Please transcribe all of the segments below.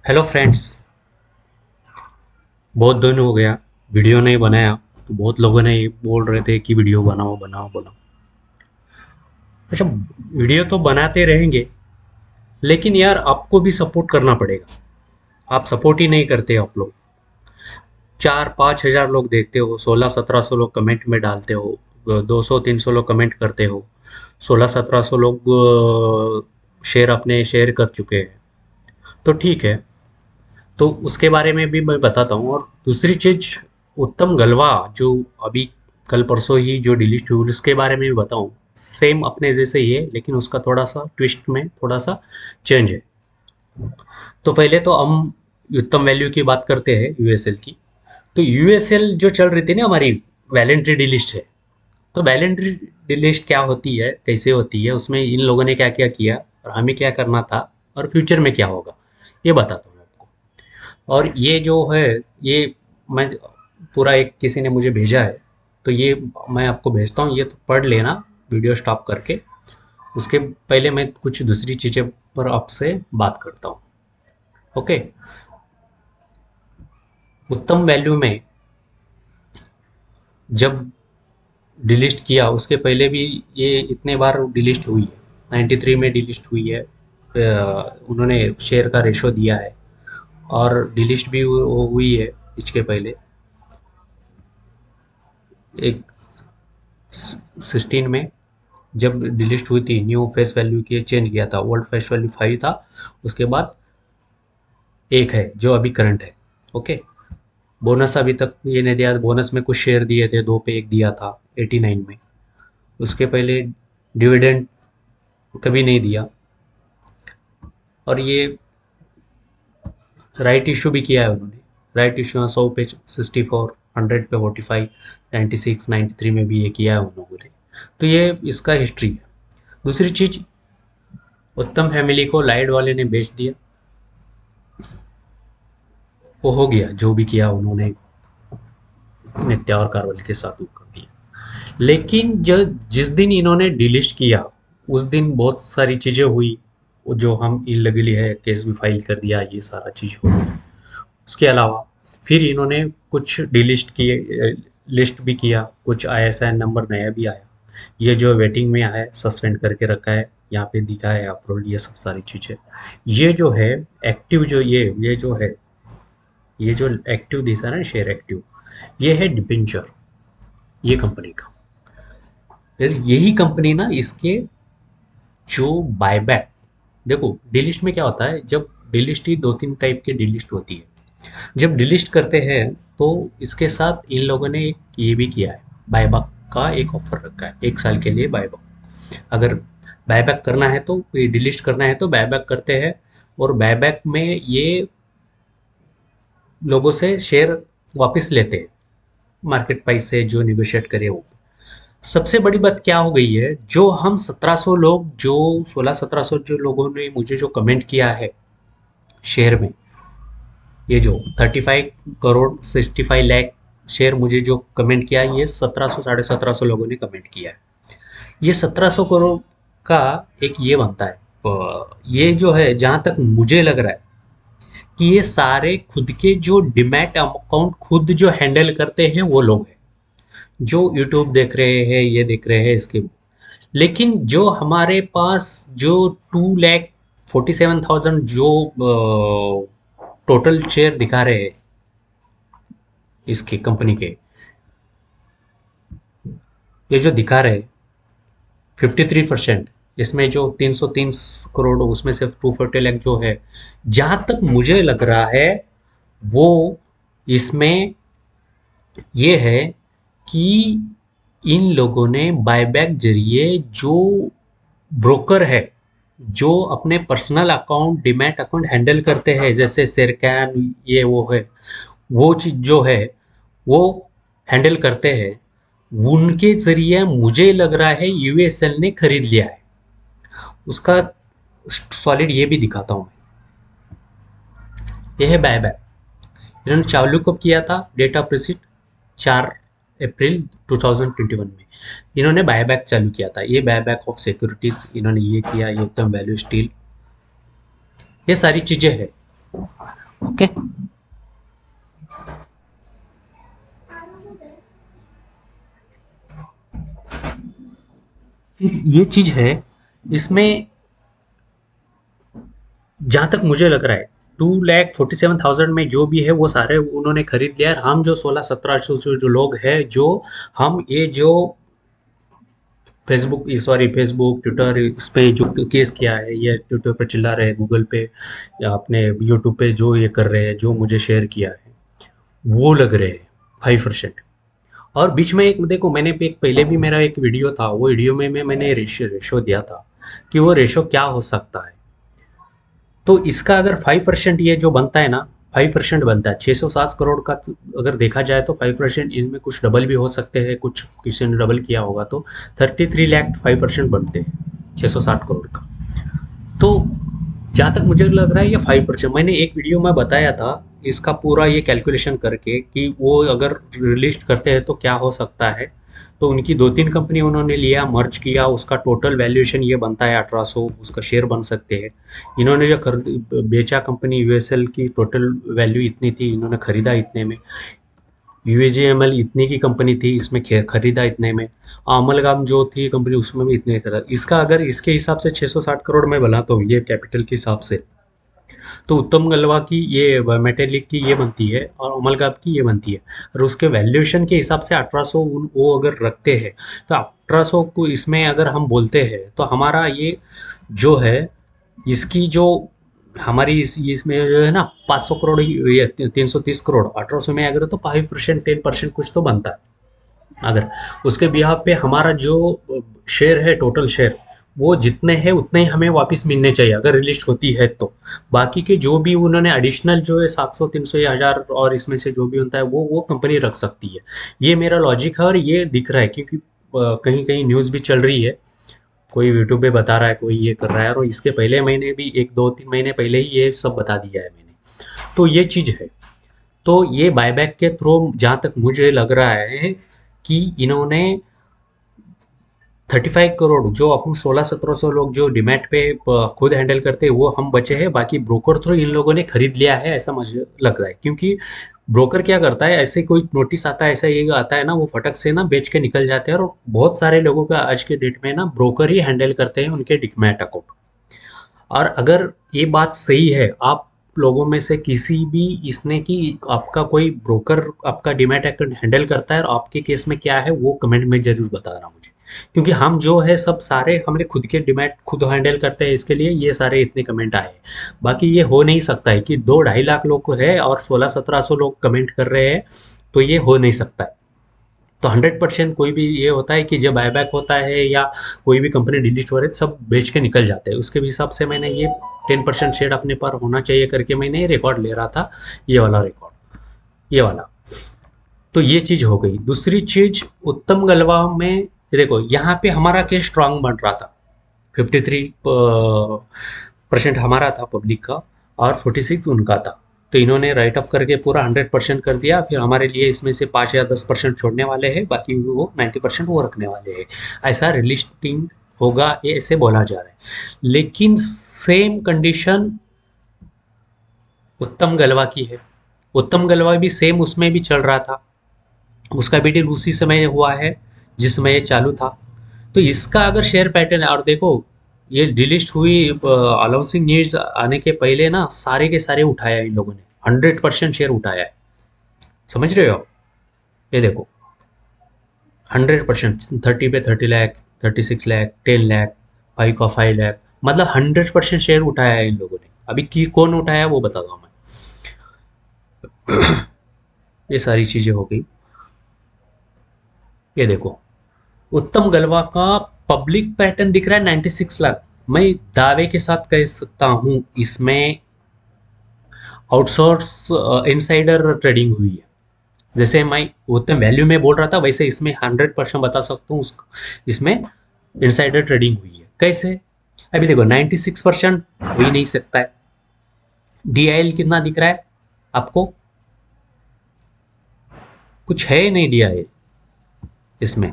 Hello friends. बहुत दिन हो गया वीडियो नहीं बनाया। तो बहुत लोगों ने ये बोल रहे थे कि वीडियो बनाओ बनाओ बनाओ। अच्छा, वीडियो तो बनाते रहेंगे, लेकिन यार आपको भी सपोर्ट करना पड़ेगा। आप सपोर्ट ही नहीं करते आप लोग। 4-5 हज़ार लोग देखते हो, 1600-1700 लोग कमेंट में डालते हो, 200-300 लोग कमेंट करते हो, 1600-1700 लोग शेयर अपने शेयर कर चुके हैं। तो ठीक है, तो उसके बारे में भी मैं बताता हूँ। और दूसरी चीज, उत्तम गलवा जो अभी कल परसों ही जो डिलीट हुई उसके बारे में भी बताऊँ। सेम अपने जैसे ही है, लेकिन उसका थोड़ा सा ट्विस्ट में थोड़ा सा चेंज है। तो पहले तो हम उत्तम वैल्यू की बात करते हैं, यूएसएल की। तो यूएसएल जो चल रही थी ना हमारी, वैलेंट्री डिलिस्ट है। तो वैलेंट्री डिलिस्ट क्या होती है, कैसे होती है, उसमें इन लोगों ने क्या क्या किया और हमें क्या करना था, और फ्यूचर में क्या होगा, ये बताता हूँ आपको। और ये जो है, ये मैं पूरा एक किसी ने मुझे भेजा है, तो ये मैं आपको भेजता हूँ, ये तो पढ़ लेना वीडियो स्टॉप करके। उसके पहले मैं कुछ दूसरी चीज़ें पर आपसे बात करता हूँ। ओके। उत्तम वैल्यू में जब डिलीट किया, उसके पहले भी ये इतने बार डिलीट हुई है। 93 में डिलीट हुई है। उन्होंने शेयर का रेशो दिया है, और डिलीट भी हुई है इसके पहले। एक 16 में जब डिलीट हुई थी, न्यू फेस वैल्यू की चेंज किया था, ओल्ड फेस वैल्यू 5 था। उसके बाद एक है जो अभी करंट है। ओके। बोनस अभी तक ये नहीं दिया, बोनस में कुछ शेयर दिए थे, 2 पे 1 दिया था 89 में। उसके पहले डिविडेंड कभी नहीं दिया। और ये राइट इशू भी किया है उन्होंने। राइट इशू 100 पे 64, 100 पे 45, 96, 93 में भी ये किया है उन लोगों ने। तो ये इसका हिस्ट्री है। दूसरी चीज, उत्तम फैमिली को लाइड वाले ने बेच दिया। वो हो गया, जो भी किया उन्होंने नित्या और कारवल के साथ वो कर दिया। लेकिन जब जिस दिन इन्होंने डिलिस्ट किया, उस दिन बहुत सारी चीजें हुई। वो जो हम इलीगली है, केस भी फाइल कर दिया, ये सारा चीज हो गया। उसके अलावा फिर इन्होंने कुछ डिलिस्ट किए, लिस्ट भी किया, कुछ आईएसआईएन नंबर नया भी आया। ये जो वेटिंग में है, सस्पेंड करके रखा है, यहाँ पे दिखा है अप्रूवल, ये सब सारी चीजें। ये जो है एक्टिव, जो ये जो है, ये जो एक्टिव दिखा है ना, शेयर एक्टिव, ये है डिबेंचर, ये कंपनी का। फिर यही कंपनी ना, इसके जो बायबैक, देखो डिलिस्ट में क्या होता है, जब डिलिस्ट ही 2-3 टाइप के डिलिस्ट होती है। जब डिलिस्ट करते हैं, तो इसके साथ इन लोगों ने एक ये भी किया है, बायबैक का एक ऑफर रखा है, 1 साल के लिए बायबैक। अगर बायबैक करना है तो, ये डिलिस्ट करना है तो बायबैक करते हैं। और बायबैक में ये लोगों से शेयर वापस लेते हैं, मार्केट प्राइस से जो निगोशिएट करे वो। सबसे बड़ी बात क्या हो गई है, जो हम 1700 लोग, जो 1600-1700 जो लोगों ने मुझे जो कमेंट किया है शेयर में, ये जो 35 करोड़ 65 लाख शेयर मुझे जो कमेंट किया, ये 1700 1750 लोगों ने कमेंट किया है। ये 1700 करोड़ का एक ये बनता है। ये जो है, जहां तक मुझे लग रहा है कि ये सारे खुद के जो डिमैट अकाउंट खुद जो हैंडल करते हैं वो लोग हैं, जो यूट्यूब देख रहे हैं, ये देख रहे हैं इसके। लेकिन जो हमारे पास जो 2,47,000 जो टोटल शेयर दिखा रहे हैं इसके कंपनी के, ये जो दिखा रहे हैं 53%, इसमें जो 303 करोड़, उसमें से 240 लाख जो है, जहां तक मुझे लग रहा है वो, इसमें ये है कि इन लोगों ने बायबैक जरिए जो ब्रोकर है, जो अपने personal account demat account handle करते हैं, जैसे शेरकैन, ये वो है, वो चीज जो है वो हैंडल करते हैं, उनके जरिए मुझे लग रहा है यूएसएल ने खरीद लिया है। उसका सॉलिड ये भी दिखाता हूँ मैं। ये है बायबैक। इन्होंने चालू कब किया था, डेट ऑफ रिसिट 4 अप्रैल 2021 में इन्होंने बायबैक चालू किया था। ये बायबैक ऑफ सिक्योरिटीज इन्होंने ये किया, ये उत्तम वैल्यू स्टील, ये सारी चीजें हैं। ओके। फिर ये चीज है इसमें, जहां तक मुझे लग रहा है 2,47,000 में जो भी है वो सारे उन्होंने खरीद लिया। और हम जो 16-17 जो लोग हैं, जो हम ये जो फेसबुक, सॉरी फेसबुक ट्विटर इस पे जो केस किया है, या ट्विटर पे चिल्ला रहे हैं, गूगल पे या अपने यूट्यूब पे जो ये कर रहे हैं, जो मुझे शेयर किया है, वो लग रहे हैं 5%। और बीच में एक देखो, मैंने एक पहले भी मेरा एक वीडियो था, वो वीडियो में मैंने रेशो रेशो दिया था कि वो रेशो क्या हो सकता है। तो इसका अगर 5% ये जो बनता है ना, 5% बनता है 607 करोड़ का। तो अगर देखा जाए तो 5% इनमें कुछ डबल भी हो सकते हैं, कुछ किसी ने डबल किया होगा, तो 33 लाख 5% बनते हैं 660 करोड़ का। तो जहाँ तक मुझे लग रहा है ये 5%, मैंने एक वीडियो में बताया था इसका पूरा ये कैलकुलेशन करके कि वो अगर रिलीज करते हैं तो क्या हो सकता है। तो उनकी 2-3 कंपनी उन्होंने लिया, मर्ज किया, उसका टोटल वैल्यूएशन ये बनता है 1800, उसका शेयर बन सकते हैं। इन्होंने जो बेचा कंपनी यूएसएल की टोटल वैल्यू इतनी थी, इन्होंने खरीदा इतने में। यूएजीएमएल इतने की कंपनी थी, इसमें खरीदा इतने में। अमलगाम जो थी कंपनी, उसमें भी इतने खरीदा। इसका अगर इसके हिसाब से 660 करोड़ में बना, तो ये कैपिटल के हिसाब से तो उत्तम गलवा की ये मेटेलिक की ये बनती है, और अमलगाम की ये बनती है। और उसके वैल्यूएशन के हिसाब से 1800 वो अगर रखते हैं, तो 1800 को इसमें अगर हम बोलते हैं, तो हमारा ये जो है, इसकी जो हमारी इसमें जो है ना 500 करोड़, ये 330 करोड़ 1800 में अगर, तो 5%, 10% कुछ तो बनता है। अगर उसके बिहाफ पे हमारा जो शेयर है, टोटल शेयर, वो जितने हैं उतने ही हमें वापस मिलने चाहिए अगर रिलीज होती है तो। बाकी के जो भी उन्होंने एडिशनल जो है 700, 300 या 1000, और इसमें से जो भी होता है वो कंपनी रख सकती है। ये मेरा लॉजिक है, और ये दिख रहा है क्योंकि कहीं कहीं न्यूज़ भी चल रही है। कोई यूट्यूब पे बता रहा है, कोई ये कर रहा है, और इसके पहले महीने भी 1-2-3 महीने पहले ही ये सब बता दिया है मैंने। तो ये चीज़ है। तो ये बायबैक के थ्रू जहाँ तक मुझे लग रहा है कि इन्होंने 35 करोड़, जो अपन 16-1700 लोग जो डिमैट पे खुद हैंडल करते हैं, वो हम बचे हैं। बाकी ब्रोकर थ्रू इन लोगों ने खरीद लिया है, ऐसा मुझे लग रहा है। क्योंकि ब्रोकर क्या करता है, ऐसे कोई नोटिस आता है, ऐसा ये आता है ना, वो फटक से ना बेच के निकल जाते हैं। और बहुत सारे लोगों का आज के डेट में ना ब्रोकर ही हैंडल करते हैं उनके डिमैट अकाउंट। और अगर ये बात सही है, आप लोगों में से किसी भी इसने कि आपका कोई ब्रोकर आपका डीमैट अकाउंट हैंडल करता है, और आपके केस में क्या है, वो कमेंट में जरूर बताना मुझे। क्योंकि हम जो है सब सारे हमने खुद के डीमैट खुद हैंडल करते हैं, इसके लिए ये सारे इतने कमेंट आए हैं। बाकी ये हो नहीं सकता है कि 2-2.5 लाख लोग को है और 16-1700 लोग कमेंट कर रहे हैं, तो ये हो नहीं सकता है। तो 100% कोई भी ये होता है कि जब बायबैक होता है या कोई भी कंपनी डिलीट हो रही है, सब बेच के निकल जाते हैं। उसके हिसाब से मैंने ये 10% शेयर अपने पर होना चाहिए करके मैंने रिकॉर्ड ले रहा था, ये वाला रिकॉर्ड, ये वाला। तो ये चीज हो गई। दूसरी चीज, उत्तम गलवा में देखो, यहाँ पे हमारा केस स्ट्रांग बन रहा था। 53% हमारा था पब्लिक का, और 46 उनका था। तो इन्होंने राइट अप करके पूरा 100% कर दिया। फिर हमारे लिए इसमें से 5 या 10% छोड़ने वाले हैं, बाकी वो 90% वो रखने वाले हैं। ऐसा रिलिस्टिंग होगा, ये ऐसे बोला जा रहा है। लेकिन सेम कंडीशन उत्तम गलवा की है। उत्तम गलवा भी सेम उसमें भी चल रहा था, उसका भी डील उसी समय हुआ है जिस समय ये चालू था। तो इसका अगर शेयर पैटर्न है, और देखो ये डिलिस्ट हुई अनाउंसिंग न्यूज आने के पहले ना, सारे के सारे उठाया इन लोगों ने, 100% शेयर उठाया है। समझ रहे हो आप? ये देखो 100%, 30 पे 30 लाख, 36 लाख, 10 लाख, 5 का 5 लाख, मतलब 100% शेयर उठाया है इन लोगों ने। अभी की कौन उठाया वो बता दो मैं। ये सारी चीजें हो गई। ये देखो उत्तम गलवा का पब्लिक पैटर्न दिख रहा है 96 लाख। मैं दावे के साथ कह सकता हूं इसमें आउटसोर्स इनसाइडर ट्रेडिंग हुई है। जैसे मैं उतने वैल्यू में बोल रहा था, वैसे इसमें 100% बता सकता हूँ इसमें इनसाइडर ट्रेडिंग हुई है। कैसे? अभी देखो 96% हो ही नहीं सकता है। डीआईएल कितना दिख रहा है आपको? कुछ है ही नहीं डीआईएल इसमें।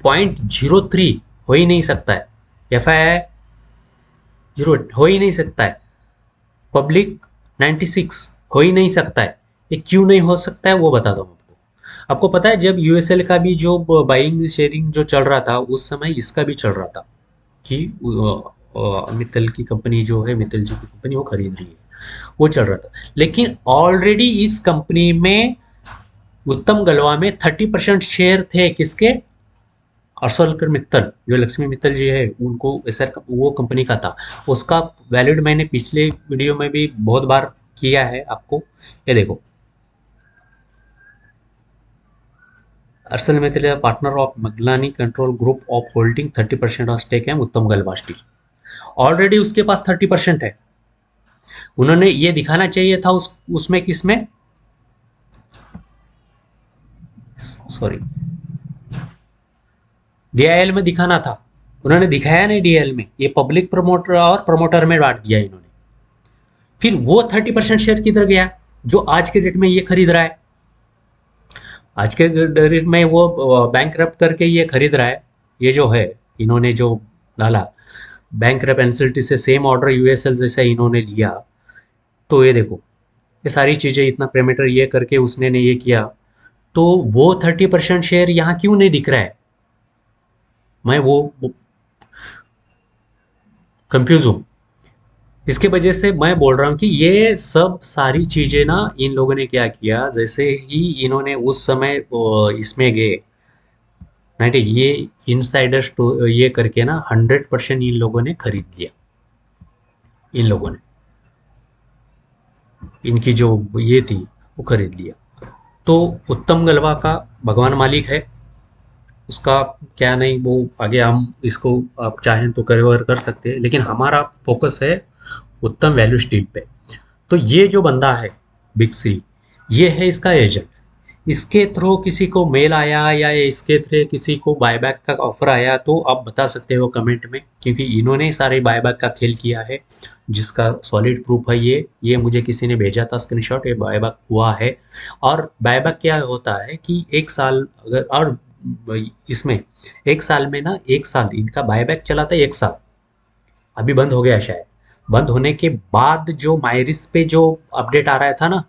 0.03 हो ही नहीं सकता है। एफ आई 0 हो ही नहीं सकता है। पब्लिक 96 हो ही नहीं सकता है। ये क्यों नहीं हो सकता है वो बताता हूँ आपको। आपको पता है जब यूएसएल का भी जो बाइंग शेयरिंग जो चल रहा था उस समय इसका भी चल रहा था कि मित्तल की कंपनी जो है, मित्तल जी की कंपनी वो खरीद रही है, वो चल रहा था। लेकिन ऑलरेडी इस कंपनी में उत्तम गलवा में 30% शेयर थे किसके, अर्सलकर मित्तल, जो लक्ष्मी मित्तल जी है उनको एसर वो कंपनी का था। उसका वैलिड मैंने पिछले वीडियो में भी बहुत बार किया है आपको, ये देखो। Arcelor Mittal partner of Maglani control group of holding 30% of stake है उत्तम गलवा स्टील। ऑलरेडी उसके पास 30% है। उन्होंने ये दिखाना चाहिए था उसमें किसमें, सॉरी, डीआईएल में दिखाना था। उन्होंने दिखाया नहीं डीआईएल में, ये पब्लिक प्रमोटर और प्रमोटर में बांट दिया इन्होंने। फिर वो 30% शेयर किधर गया जो आज के डेट में ये खरीद रहा है। आज के डेट में वो बैंक करके ये खरीद रहा है। ये जो है इन्होंने जो डाला बैंक एनसीएलटी से सेम ऑर्डर यूएसएल जैसा इन्होंने लिया। तो ये देखो ये सारी चीजें इतना पेरामीटर ये करके उसने ने ये किया। तो वो 30% शेयर यहाँ क्यों नहीं दिख रहा है, मैं वो कंफ्यूज हूँ। इसके वजह से मैं बोल रहा हूँ कि ये सब सारी चीजें ना इन लोगों ने क्या किया, जैसे ही इन्होंने उस समय इसमें गए 90, ये इनसाइडर ये करके ना 100% इन लोगों ने खरीद लिया। इन लोगों ने इनकी जो ये थी वो खरीद लिया। तो उत्तम गलवा का भगवान मालिक है, उसका क्या नहीं, वो आगे हम इसको आप चाहें तो कवर कर सकते हैं, लेकिन हमारा फोकस है उत्तम वैल्यू स्टील पे। तो ये जो बंदा है बिग सी, ये है इसका एजेंट। इसके थ्रू किसी को मेल आया या इसके थ्रू किसी को बायबैक का ऑफर आया तो आप बता सकते हो कमेंट में, क्योंकि इन्होंने सारे बायबैक का खेल किया है जिसका सॉलिड प्रूफ है। ये मुझे किसी ने भेजा था स्क्रीनशॉट, ये बायबैक हुआ है। और बायबैक क्या होता है कि एक साल अगर, और इसमें एक साल में ना, एक साल इनका बायबैक चला था, एक साल अभी बंद हो गया शायद। बंद होने के बाद जो माइरिस पे जो अपडेट आ रहा था ना,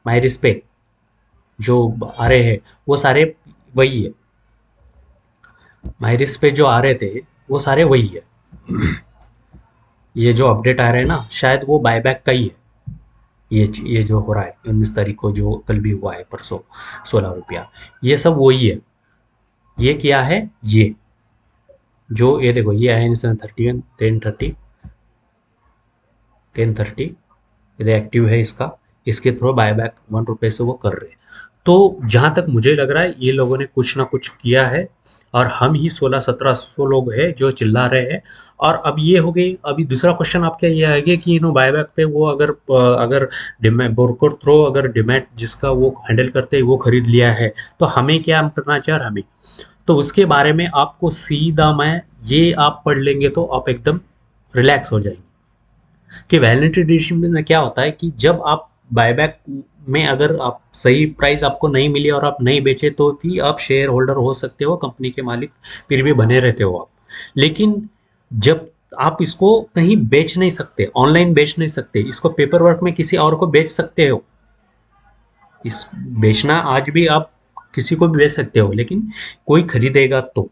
माइरिस पे जो आ रहे हैं वो सारे वही है। माइरिस पे जो आ रहे थे वो सारे वही है। ये जो अपडेट आ रहे हैं ना शायद वो बायबैक का ही है। ये जो हो रहा है 19 तारीख को, जो कल भी हुआ है परसों, 16 रुपया, ये सब वही है। ये क्या है, ये जो ये देखो ये है 31 10:30 10:30, ये एक्टिव है इसका, इसके थ्रू बायबैक 1 रुपये से वो कर रहे हैं। तो जहाँ तक मुझे लग रहा है ये लोगों ने कुछ ना कुछ किया है, और हम ही 1600-1700 लोग हैं जो चिल्ला रहे हैं। और अब ये हो गई, अभी दूसरा क्वेश्चन आपका ये आएगा कि इन्हों बायबैक पे वो अगर डिमैट ब्रोकर थ्रो, अगर डिमैट जिसका वो हैंडल करते हैं वो खरीद लिया है तो हमें क्या करना चाहिए, और हमें तो उसके बारे में आपको सीधा मैं, ये आप पढ़ लेंगे तो आप एकदम रिलैक्स हो जाएंगे कि वैलिडिटी एडिशन में क्या होता है कि जब आप बायबैक में अगर आप सही प्राइस आपको नहीं मिली और आप नहीं बेचे तो भी आप शेयर होल्डर हो सकते हो, कंपनी के मालिक फिर भी बने रहते हो आप। लेकिन जब आप इसको कहीं बेच नहीं सकते, ऑनलाइन बेच नहीं सकते, इसको पेपर वर्क में किसी और को बेच सकते हो। इस बेचना आज भी आप किसी को भी बेच सकते हो, लेकिन कोई खरीदेगा तो,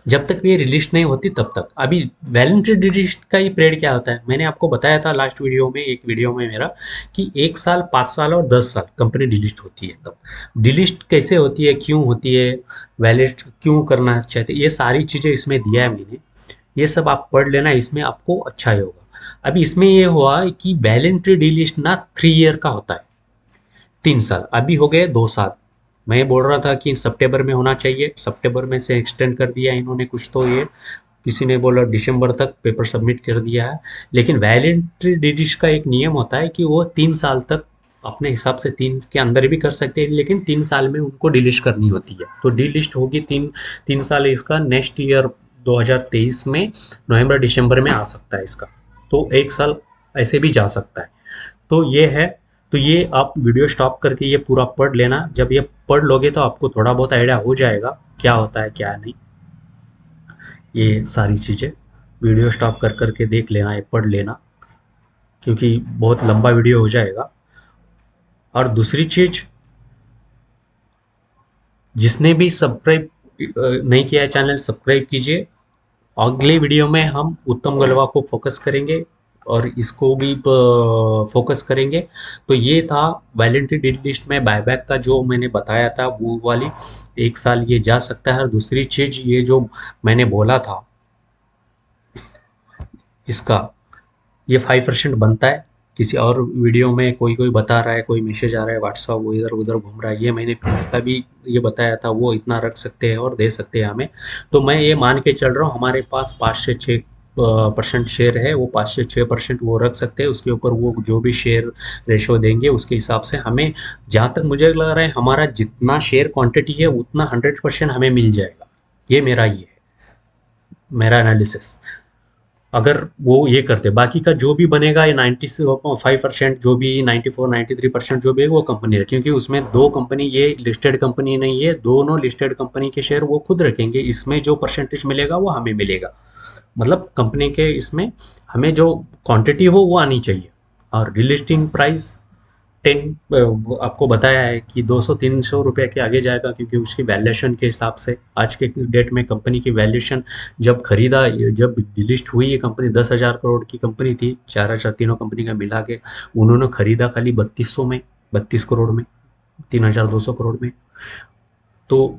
जब तक ये रिलीज नहीं होती तब तक। अभी वैलेंट्री डिलीट का ही पीरियड क्या होता है, मैंने आपको बताया था लास्ट वीडियो में, एक वीडियो में मेरा, कि 1 साल, 5 साल और 10 साल कंपनी डिलीट होती है। तब डिलीट कैसे होती है, क्यों होती है, वैलिड क्यों करना चाहते, ये सारी चीज़ें इसमें दिया है मैंने। ये सब आप पढ़ लेना, इसमें आपको अच्छा ही होगा। अभी इसमें ये हुआ कि वैलेंट्री डिलीट ना 3 ईयर का होता है, 3 साल, अभी हो गए 2 साल। मैं बोल रहा था कि सितंबर में होना चाहिए, सितंबर में से एक्सटेंड कर दिया इन्होंने कुछ, तो ये किसी ने बोला दिसंबर तक पेपर सबमिट कर दिया है। लेकिन वैलिडिटी डिलीट का एक नियम होता है कि वो 3 साल तक अपने हिसाब से 3 के अंदर भी कर सकते हैं, लेकिन 3 साल में उनको डिलीट करनी होती है। तो डिलीट होगी 3 साल, इसका नेक्स्ट ईयर 2023 में नवंबर दिसंबर में आ सकता है इसका। तो 1 साल ऐसे भी जा सकता है। तो ये है। तो ये आप वीडियो स्टॉप करके ये पूरा पढ़ लेना। जब ये पढ़ लोगे तो आपको थोड़ा बहुत आइडिया हो जाएगा क्या होता है क्या नहीं। ये सारी चीज़ें वीडियो स्टॉप कर करके देख लेना, ये पढ़ लेना। क्योंकि बहुत लंबा वीडियो हो जाएगा। और दूसरी चीज, जिसने भी सब्सक्राइब नहीं किया है चैनल, सब्सक्राइब कीजिए। अगले वीडियो में हम उत्तम गलवा को फोकस करेंगे और इसको भी फोकस करेंगे। तो ये था वैलेंटी डील लिस्ट में बायबैक का जो मैंने बताया था, वो वाली 1 साल ये जा सकता है। और दूसरी चीज, ये जो मैंने बोला था इसका, ये 5% बनता है। किसी और वीडियो में कोई कोई बता रहा है, कोई मैसेज आ रहा है व्हाट्सअप, वो इधर उधर घूम रहा है, ये मैंने इसका भी ये बताया था, वो इतना रख सकते हैं और दे सकते हैं हमें। तो मैं ये मान के चल रहा हूँ हमारे पास 5 से 6% शेयर है, वो 5 से 6% वो रख सकते हैं। उसके ऊपर वो जो भी शेयर रेशो देंगे उसके हिसाब से हमें, जहाँ तक मुझे लग रहा है हमारा जितना शेयर क्वांटिटी है उतना 100% हमें मिल जाएगा। ये मेरा ये है, मेरा एनालिसिस। अगर वो ये करते, बाकी का जो भी बनेगा ये 95% जो भी 94-93% जो भी है वो कंपनी है, क्योंकि उसमें दो कंपनी, ये लिस्टेड कंपनी नहीं है, दोनों लिस्टेड कंपनी के शेयर वो खुद रखेंगे। इसमें जो परसेंटेज मिलेगा वो हमें मिलेगा, मतलब कंपनी के इसमें हमें जो क्वांटिटी हो वो आनी चाहिए। और रिलिस्टिंग प्राइस 10, आपको बताया है कि 200-300 रुपये के आगे जाएगा, क्योंकि उसकी वैल्यूएशन के हिसाब से आज के डेट में कंपनी की वैल्यूएशन, जब लिस्ट हुई ये कंपनी 10,000 करोड़ की कंपनी थी, 4,000 तीनों कंपनी का मिला के उन्होंने खरीदा खाली 3200 में, 32 करोड़ में, 3,200 करोड़ में। तो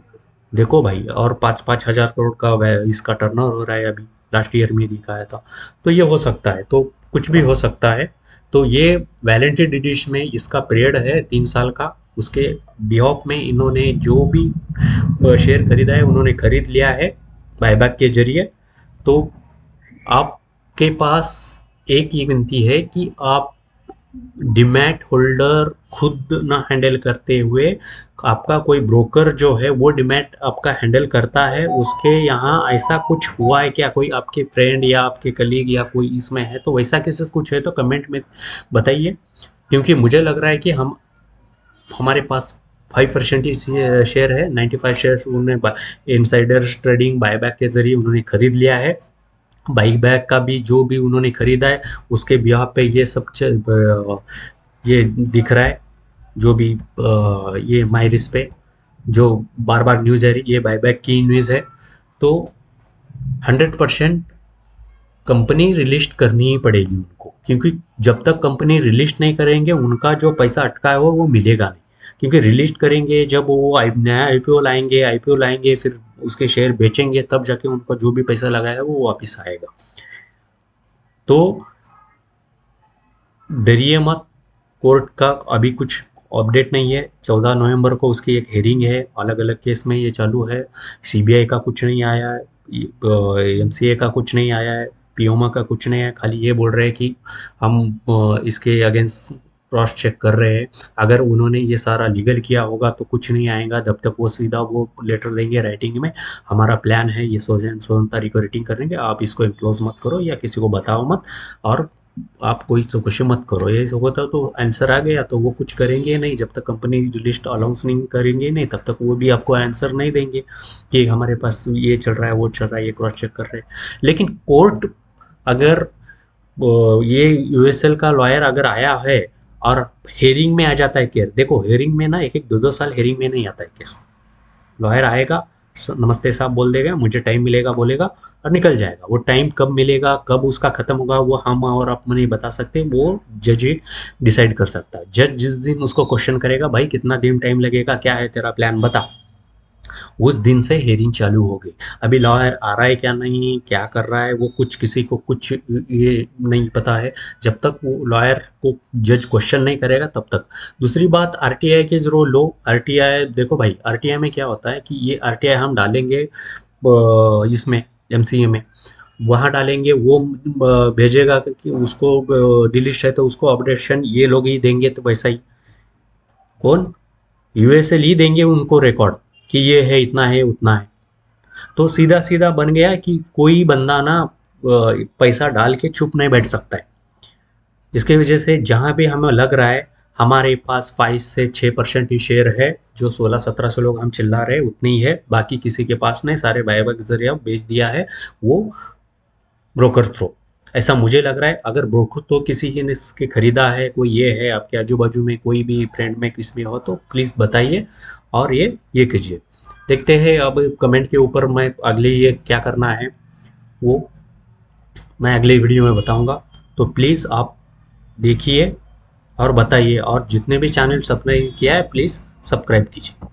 देखो भाई, और 5-5 हज़ार करोड़ का इसका टर्नओवर हो रहा है अभी, लास्ट ईयर में दिखाया था। तो ये हो सकता है, तो कुछ भी हो सकता है। तो ये वैलेंटी डिडिश में इसका पीरियड है 3 साल का। उसके बिहाफ में इन्होंने जो भी शेयर खरीदा है उन्होंने खरीद लिया है बायबैक के जरिए। तो आपके पास एक ये विनती है कि आप डीमैट होल्डर खुद ना हैंडल करते हुए, आपका कोई ब्रोकर जो है वो डीमैट आपका हैंडल करता है, उसके यहाँ ऐसा कुछ हुआ है क्या, कोई आपके फ्रेंड या आपके कलीग या कोई इसमें है, तो वैसा केसेस कुछ है तो कमेंट में बताइए। क्योंकि मुझे लग रहा है कि हमारे पास 5% ही शेयर है, 95 शेयर उन्होंने इनसाइडर ट्रेडिंग बायबैक के जरिए उन्होंने खरीद लिया है। बाईबैक का भी जो भी उन्होंने खरीदा है उसके ब्याह पे ये सब ये दिख रहा है, जो भी ये माइरिस पे जो बार बार न्यूज़ आ रही, ये बायबैक की न्यूज़ है। तो 100% कंपनी रिलिस्ट करनी ही पड़ेगी उनको, क्योंकि जब तक कंपनी रिलिस्ट नहीं करेंगे उनका जो पैसा अटका है वो मिलेगा नहीं। क्योंकि रिलिस्ट करेंगे जब वो नया आईपीओ लाएंगे, फिर उसके शेयर बेचेंगे, तब जाके उनका जो भी पैसा लगाया है वो वापस आएगा। तो डरिए मत, कोर्ट का अभी कुछ अपडेट नहीं है। 14 नवंबर को उसकी एक हेयरिंग है, अलग अलग केस में ये चालू है। सीबीआई का कुछ नहीं आया है, एमसीए का कुछ नहीं आया है, पीओमा का कुछ नहीं है। खाली ये बोल रहे हैं कि हम इसके अगेंस्ट क्रॉस चेक कर रहे हैं। अगर उन्होंने ये सारा लीगल किया होगा तो कुछ नहीं आएगा, जब तक वो सीधा वो लेटर देंगे राइटिंग में, हमारा प्लान है ये 16 तारीख को रेटिंग करेंगे, आप इसको इम्क्लोज मत करो या किसी को बताओ मत, और आप कोई चौकसी मत करो। ये होता तो आंसर आ गया, तो वो कुछ करेंगे नहीं जब तक कंपनी लिस्ट अनाउंस नहीं करेंगे, नहीं तब तक वो भी आपको आंसर नहीं देंगे कि हमारे पास ये चल रहा है, वो चल रहा है, ये क्रॉस चेक कर रहे हैं। लेकिन कोर्ट, अगर ये यूएसएल का लॉयर अगर आया है और हेयरिंग में आ जाता है केस, देखो हेयरिंग में ना एक एक 2-2 साल हेयरिंग में नहीं आता है केस। लॉयर आएगा, नमस्ते साहब बोल देगा, मुझे टाइम मिलेगा बोलेगा और निकल जाएगा। वो टाइम कब मिलेगा, कब उसका खत्म होगा, वो हम और आप नहीं बता सकते, वो जज ही डिसाइड कर सकता है। जज जिस दिन उसको क्वेश्चन करेगा, भाई कितना दिन टाइम लगेगा, क्या है तेरा प्लान बता, उस दिन से हेयरिंग चालू हो गई। अभी लॉयर आ रहा है क्या नहीं, क्या कर रहा है, वो कुछ किसी को कुछ ये नहीं पता है, जब तक वो लॉयर को जज क्वेश्चन नहीं करेगा तब तक। दूसरी बात, आरटीआई के जो लो, आरटीआई देखो भाई, आरटीआई में क्या होता है कि ये आरटीआई हम डालेंगे इसमें एमसीए में, वहाँ डालेंगे, वो भेजेगा कि उसको डिलीट है तो उसको अपडेशन ये लोग ही देंगे, तो वैसा ही कौन, यूएसएल ही देंगे उनको रिकॉर्ड कि ये है, इतना है, उतना है। तो सीधा सीधा बन गया कि कोई बंदा ना पैसा डाल के चुप नहीं बैठ सकता है। इसके वजह से जहाँ भी हमें लग रहा है हमारे पास 5 से 6% ही शेयर है, जो 16-17 लोग हम चिल्ला रहे हैं उतनी ही है, बाकी किसी के पास नहीं, सारे बायबैक के जरिए बेच दिया है वो ब्रोकर थ्रू। ऐसा मुझे लग रहा है। अगर ब्रोकर तो किसी ने इसके खरीदा है, कोई ये है आपके आजू बाजू में, कोई भी फ्रेंड में किस में हो तो प्लीज़ बताइए और ये कीजिए। देखते हैं अब कमेंट के ऊपर मैं अगले ये क्या करना है वो मैं अगले वीडियो में बताऊंगा। तो प्लीज़ आप देखिए और बताइए, और जितने भी चैनल सब्सक्राइब किया है प्लीज़ सब्सक्राइब कीजिए।